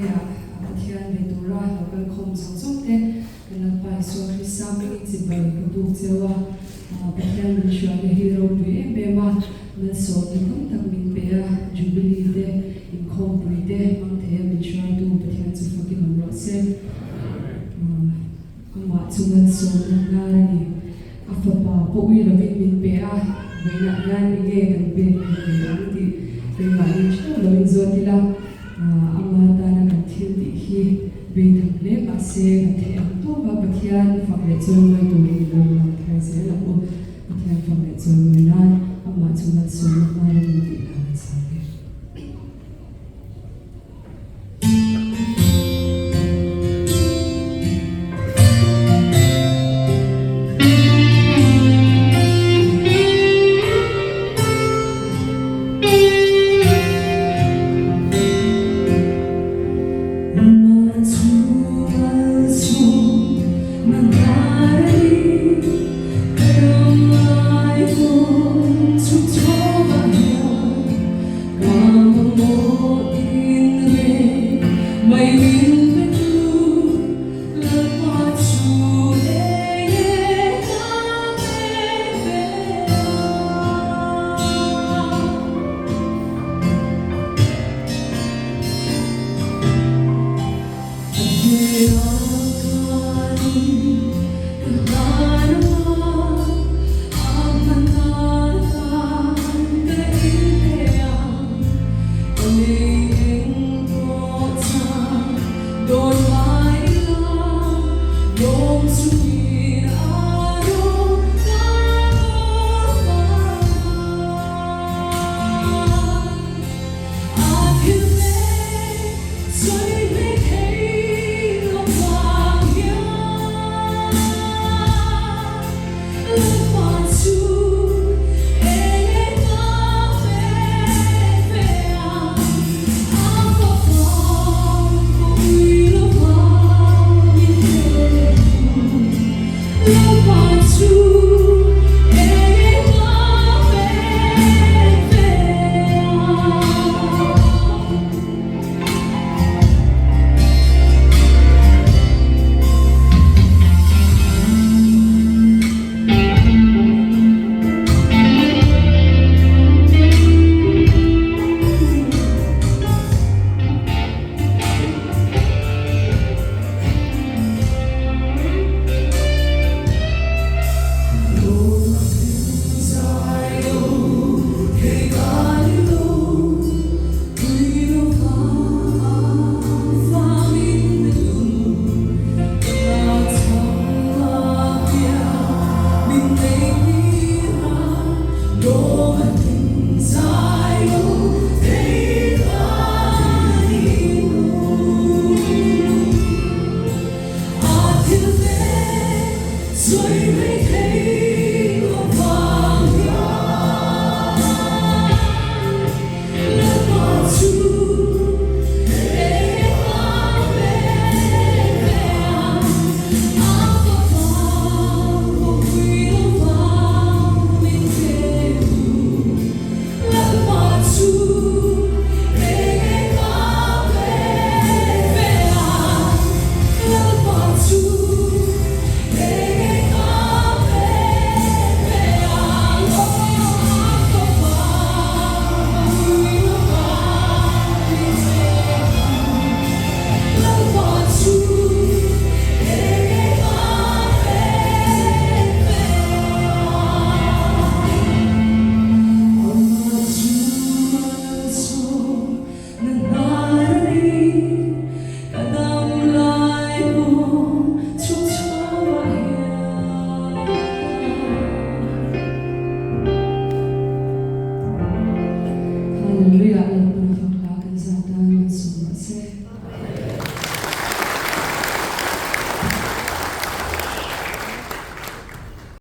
ya pathian ve tura local khom sang song te kana pai so Christam ni chibai ka du chewa pathian min shwa le hero pu be ma na so ni kam tak min pe a jubilee te inkhawmpui te mang the min shwa tu pathian chu fakin on ro se Amah chu malsawmna hnar ani afapa powi lovin min pe a veina yan ige kan pe ti pe ma ni chu lovin zotila Amah ta na kan thil ti hi ve thak le ma se kan the am to ba pathian fak le choi mai tu ri lo ma thai se la ko pathian fak le choi mai na Amah chu malsawmna hnar ani ti la sa ke So